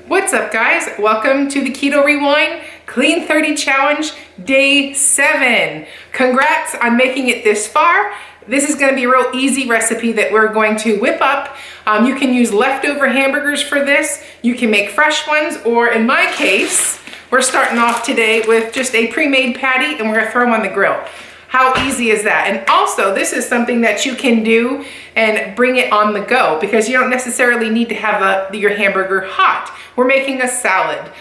What's up, guys? Welcome to the Keto Rewind Clean 30 Challenge Day 7. Congrats on making it this far. This is going to be a real easy recipe that we're going to whip up. You can use leftover hamburgers for this. You can make fresh ones, or in my case, we're starting off today with just a pre-made patty and we're going to throw them on the grill. How easy is that? And also, this is something that you can do and bring it on the go because you don't necessarily need to have your hamburger hot. We're making a salad.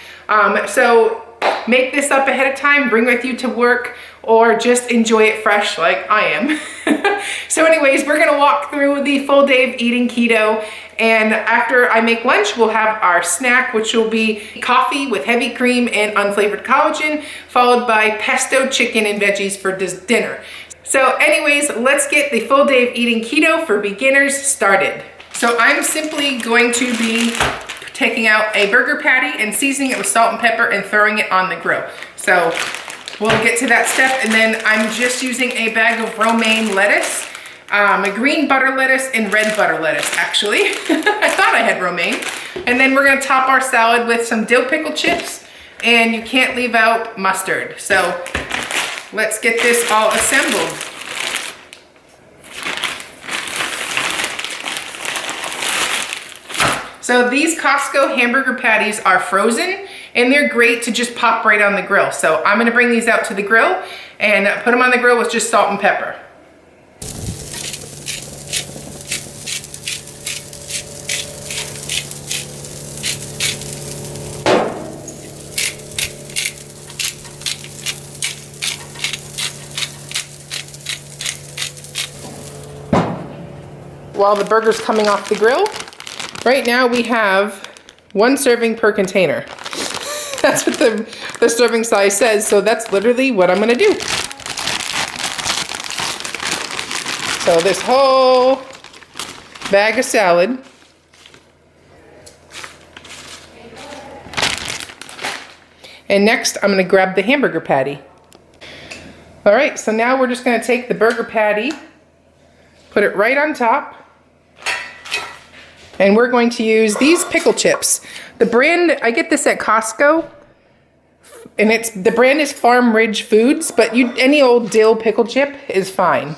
So make this up ahead of time, bring it with you to work, or just enjoy it fresh like I am. So anyways, we're gonna walk through the full day of eating keto, and after I make lunch, we'll have our snack, which will be coffee with heavy cream and unflavored collagen, followed by pesto chicken and veggies for dinner. So anyways, let's get the full day of eating keto for beginners started. So I'm simply going to be taking out a burger patty and seasoning it with salt and pepper and throwing it on the grill. So we'll get to that step, and then I'm just using a bag of romaine lettuce, a green butter lettuce and red butter lettuce, actually. I thought I had romaine. And then we're gonna top our salad with some dill pickle chips, and you can't leave out mustard. So let's get this all assembled. So these Costco hamburger patties are frozen and they're great to just pop right on the grill. So I'm gonna bring these out to the grill and put them on the grill with just salt and pepper. While the burger's coming off the grill, right now we have 1 serving per container. That's what the serving size says, so that's literally what I'm gonna do. So this whole bag of salad. And next I'm gonna grab the hamburger patty. All right, so now we're just gonna take the burger patty, put it right on top. And we're going to use these pickle chips. The brand, I get this at Costco, and the brand is Farm Ridge Foods, but any old dill pickle chip is fine.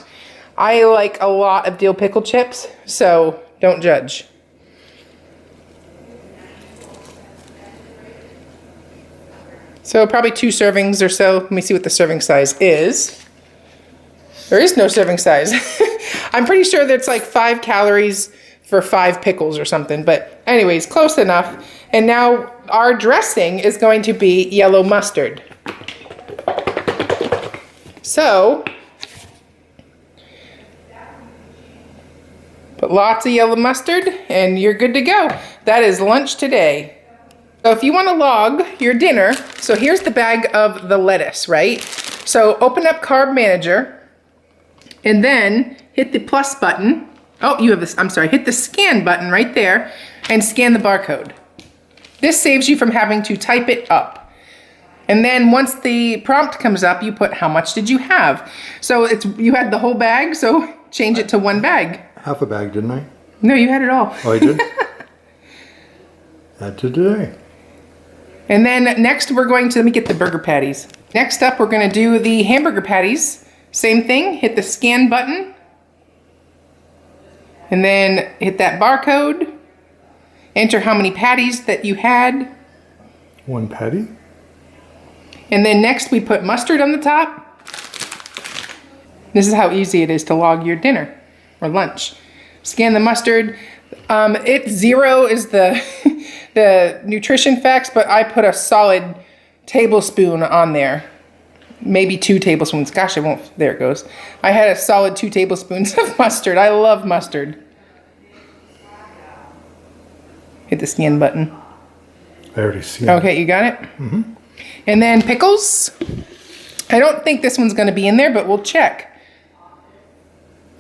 I like a lot of dill pickle chips, so don't judge. So probably 2 servings or so. Let me see what the serving size is. There is no serving size. I'm pretty sure that's like 5 calories for 5 pickles or something, but anyways, close enough. And now our dressing is going to be yellow mustard. So put lots of yellow mustard and you're good to go. That is lunch today. So if you want to log your dinner, so here's the bag of the lettuce, right? So open up Carb Manager and then hit the plus button. Oh, you have this, I'm sorry, hit the scan button right there and scan the barcode. This saves you from having to type it up. And then once the prompt comes up, you put how much did you have? So you had the whole bag, so change it to 1 bag. Half a bag, didn't I? No, you had it all. Oh, I did? That today. And then next we're going to, let me get the burger patties. Next up, we're gonna do the hamburger patties. Same thing, hit the scan button. And then hit that barcode, enter how many patties that you had. 1 patty. And then next we put mustard on the top. This is how easy it is to log your dinner or lunch. Scan the mustard. 0 is the nutrition facts, but I put a solid tablespoon on there. Maybe 2 tablespoons. Gosh, I won't, there it goes. I had a solid 2 tablespoons of mustard. I love mustard. Hit the scan button. I already see it. Okay, you got it? Mm-hmm. And then pickles. I don't think this one's gonna be in there, but we'll check.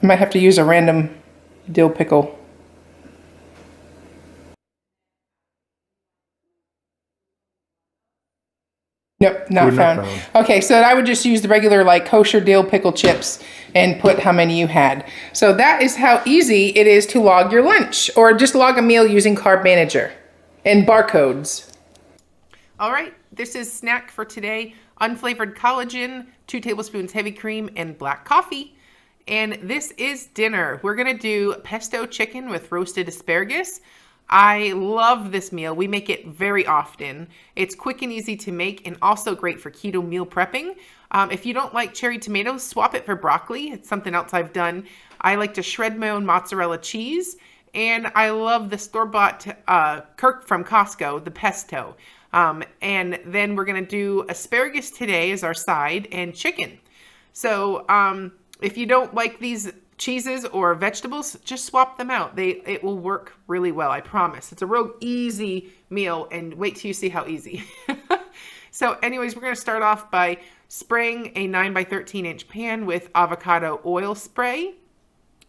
I might have to use a random dill pickle. Nope, not found. Okay, so I would just use the regular like kosher dill pickle chips and put how many you had. So that is how easy it is to log your lunch, or just log a meal using Carb Manager. and barcodes. All right, this is snack for today. Unflavored collagen, 2 tablespoons heavy cream, and black coffee. And this is dinner. We're gonna do pesto chicken with roasted asparagus. I love this meal. We make it very often. It's quick and easy to make and also great for keto meal prepping. If you don't like cherry tomatoes, swap it for broccoli. It's something else I've done. I like to shred my own mozzarella cheese, and I love the store-bought Kirk from Costco, the pesto. And then we're gonna do asparagus today as our side and chicken. So if you don't like these cheeses or vegetables, just swap them out. It will work really well, I promise. It's a real easy meal, and wait till you see how easy. So anyways, we're gonna start off by spraying a 9 by 13 inch pan with avocado oil spray.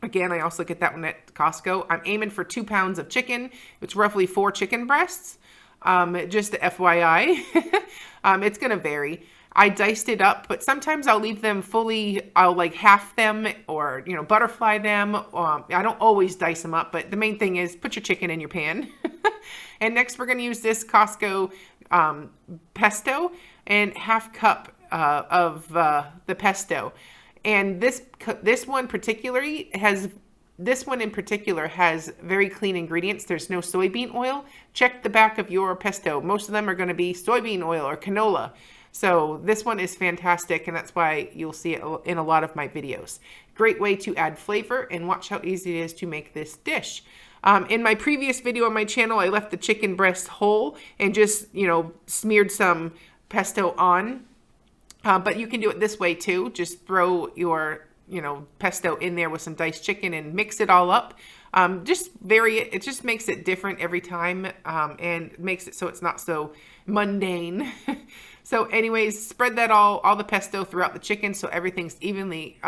Again, I also get that one at Costco. I'm aiming for 2 pounds of chicken. It's roughly 4 chicken breasts. Just FYI, it's gonna vary. I diced it up, but sometimes I'll leave them fully, I'll like half them or, butterfly them. I don't always dice them up, but the main thing is put your chicken in your pan. And next we're gonna use this Costco pesto and half cup of the pesto. And this one in particular has very clean ingredients. There's no soybean oil. Check the back of your pesto. Most of them are going to be soybean oil or canola. So this one is fantastic, and that's why you'll see it in a lot of my videos. Great way to add flavor, and watch how easy it is to make this dish. In my previous video on my channel, I left the chicken breast whole and just, smeared some pesto on. But you can do it this way too. Just throw your pesto in there with some diced chicken and mix it all up. Just vary it. It just makes it different every time and makes it so it's not so mundane. So anyways, spread that all the pesto throughout the chicken so everything's evenly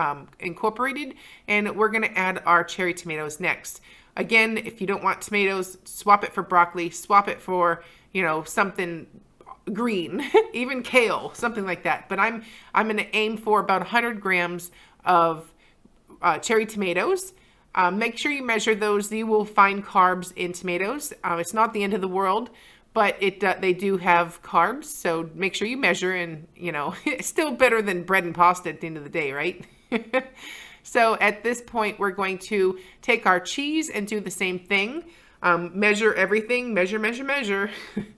incorporated. And we're gonna add our cherry tomatoes next. Again, if you don't want tomatoes, swap it for broccoli, swap it for, something green, even kale, something like that. But I'm gonna aim for about 100 grams of cherry tomatoes. Make sure you measure those. You will find carbs in tomatoes. It's not the end of the world, but they do have carbs. So make sure you measure, and it's still better than bread and pasta at the end of the day, right? So at this point, we're going to take our cheese and do the same thing. Measure everything, measure.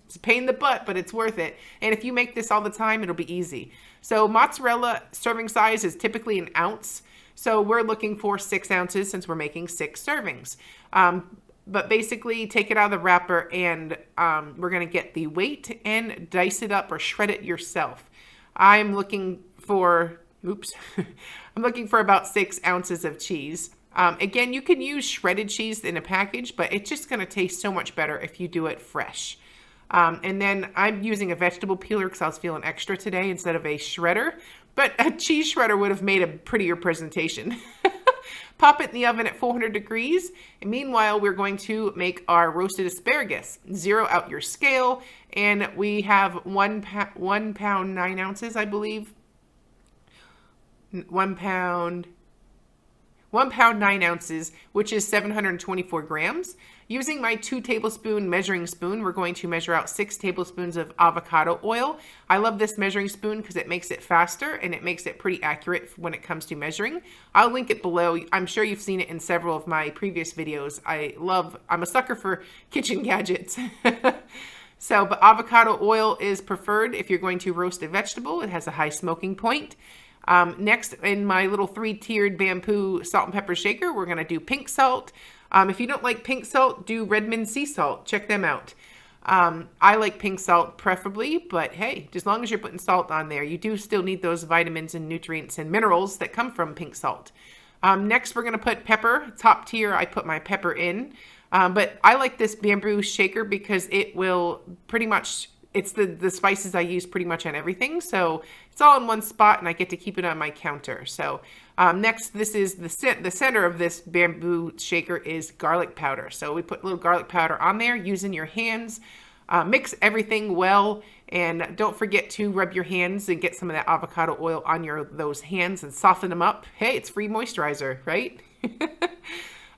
It's a pain in the butt, but it's worth it. And if you make this all the time, it'll be easy. So mozzarella serving size is typically 1 ounce. So we're looking for 6 ounces since we're making 6 servings. But basically take it out of the wrapper, and we're gonna get the weight and dice it up or shred it yourself. I'm looking for about 6 ounces of cheese. Again, you can use shredded cheese in a package, but it's just gonna taste so much better if you do it fresh. And then I'm using a vegetable peeler because I was feeling extra today instead of a shredder, but a cheese shredder would have made a prettier presentation. Pop it in the oven at 400 degrees. And meanwhile, we're going to make our roasted asparagus. Zero out your scale. And we have 1 pound 9 ounces, I believe. 1 pound 9 ounces, which is 724 grams. Using my 2 tablespoon measuring spoon, we're going to measure out 6 tablespoons of avocado oil. I love this measuring spoon because it makes it faster and it makes it pretty accurate when it comes to measuring. I'll link it below. I'm sure you've seen it in several of my previous videos. I'm a sucker for kitchen gadgets. But avocado oil is preferred if you're going to roast a vegetable. It has a high smoking point. Next, in my little 3-tiered bamboo salt and pepper shaker, we're gonna do pink salt. If you don't like pink salt, do Redmond sea salt. Check them out. I like pink salt preferably, but hey, as long as you're putting salt on there, you do still need those vitamins and nutrients and minerals that come from pink salt. Next, we're gonna put pepper. Top tier, I put my pepper in. But I like this bamboo shaker because it will pretty much, it's the spices I use pretty much on everything. So it's all in one spot and I get to keep it on my counter. So next, this is the center of this bamboo shaker is garlic powder. So we put a little garlic powder on there using your hands. Mix everything well, and don't forget to rub your hands and get some of that avocado oil on those hands and soften them up. Hey, it's free moisturizer, right?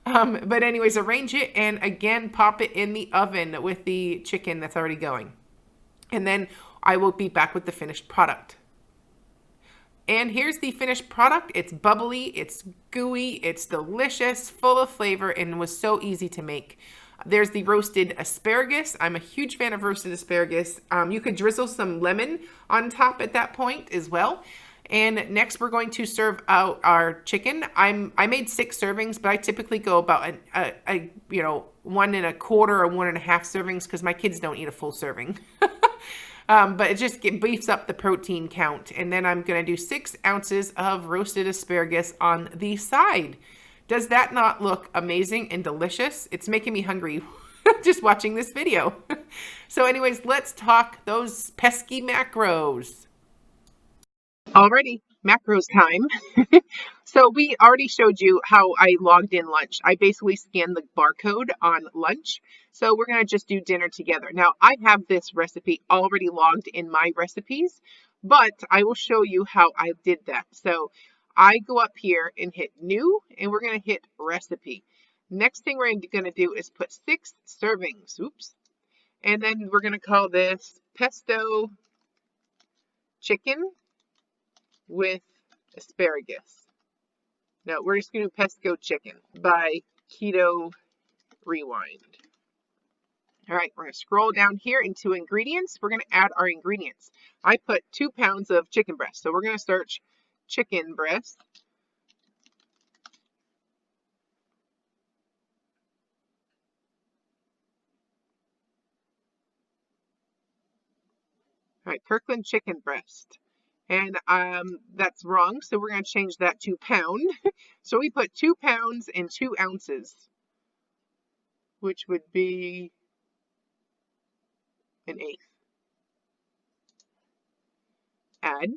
But anyways, arrange it and again, pop it in the oven with the chicken that's already going. And then I will be back with the finished product. And here's the finished product. It's bubbly, it's gooey, it's delicious, full of flavor, and was so easy to make. There's the roasted asparagus. I'm a huge fan of roasted asparagus. You could drizzle some lemon on top at that point as well. And next we're going to serve out our chicken. I made 6 servings, but I typically go about a 1 1/4 or 1 1/2 servings because my kids don't eat a full serving. But it just beefs up the protein count. And then I'm going to do 6 ounces of roasted asparagus on the side. Does that not look amazing and delicious? It's making me hungry just watching this video. So anyways, let's talk those pesky macros. Alrighty, macros time. So we already showed you how I logged in lunch. I basically scanned the barcode on lunch. So we're going to just do dinner together. Now I have this recipe already logged in my recipes, but I will show you how I did that. So I go up here and hit new, and we're going to hit recipe. Next thing we're going to do is put 6 servings. Oops. And then we're going to call this pesto chicken with asparagus. No, we're just going to do pesto chicken by Keto Rewind. All right, we're going to scroll down here into ingredients. We're going to add our ingredients. I put 2 pounds of chicken breast. So we're going to search chicken breast. All right, Kirkland chicken breast. And that's wrong, so we're going to change that to pound. So we put 2 pounds and 2 ounces, which would be 1/8. Add.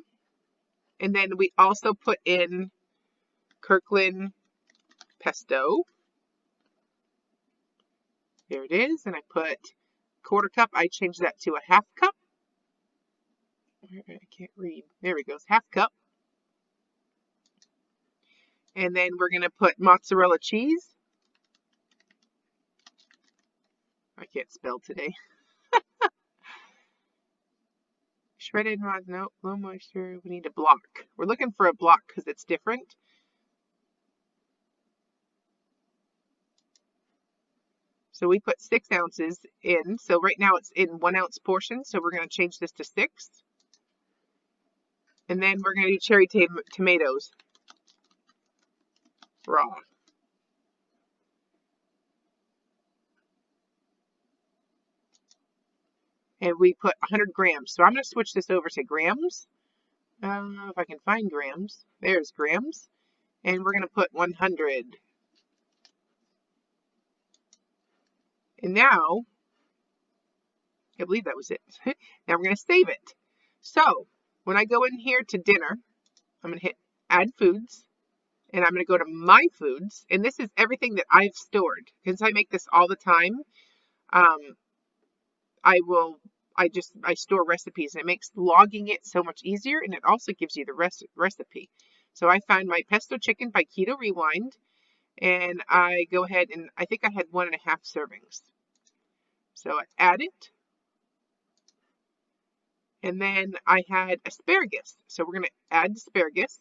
And then we also put in Kirkland pesto. There it is. And I put 1/4 cup. I changed that to a 1/2 cup. I can't read. There we go. 1/2 cup. And then we're going to put mozzarella cheese. I can't spell today. Shredded no, low moisture. We need a block. We're looking for a block because it's different. So we put 6 ounces in. So right now it's in 1 ounce portions. So we're going to change this to 6. And then we're going to do cherry tomatoes. Raw. And we put 100 grams. So I'm going to switch this over to grams. I don't know if I can find grams. There's grams. And we're going to put 100. And now, I believe that was it. Now we're going to save it. So when I go in here to dinner, I'm going to hit add foods. And I'm going to go to my foods. And this is everything that I've stored. Since I make this all the time, I store recipes, and it makes logging it so much easier, and it also gives you the recipe. So I found my pesto chicken by Keto Rewind, and I go ahead and I think I had 1 1/2 servings. So I add it. And then I had asparagus. So we're going to add asparagus.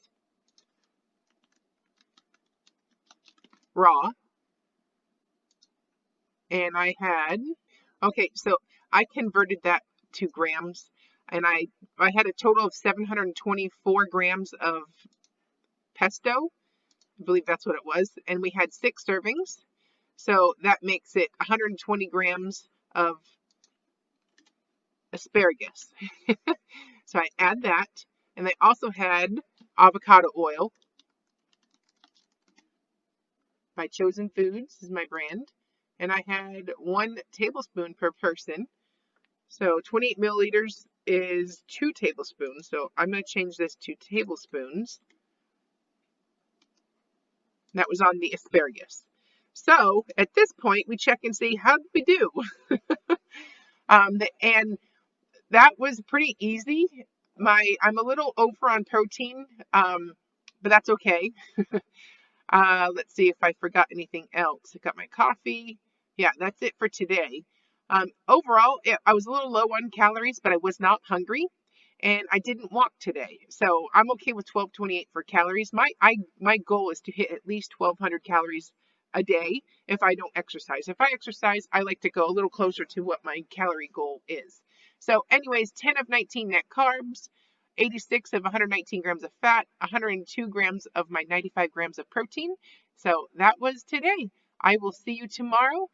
Raw. And I had, okay, so I converted that to grams, and I had a total of 724 grams of pesto. I believe that's what it was. And we had 6 servings. So that makes it 120 grams of asparagus. So I add that. And I also had avocado oil by Chosen Foods, is my brand. And I had 1 tablespoon per person. So 28 milliliters is 2 tablespoons. So I'm going to change this to tablespoons. That was on the asparagus. So at this point, we check and see how did we do. And that was pretty easy. I'm a little over on protein, but that's okay. Let's see if I forgot anything else. I got my coffee. Yeah, that's it for today. Overall, I was a little low on calories, but I was not hungry, and I didn't walk today, so I'm okay with 1228 for calories. My goal is to hit at least 1200 calories a day if I don't exercise. If I exercise, I like to go a little closer to what my calorie goal is. So, anyways, 10 of 19 net carbs, 86 of 119 grams of fat, 102 grams of my 95 grams of protein. So that was today. I will see you tomorrow.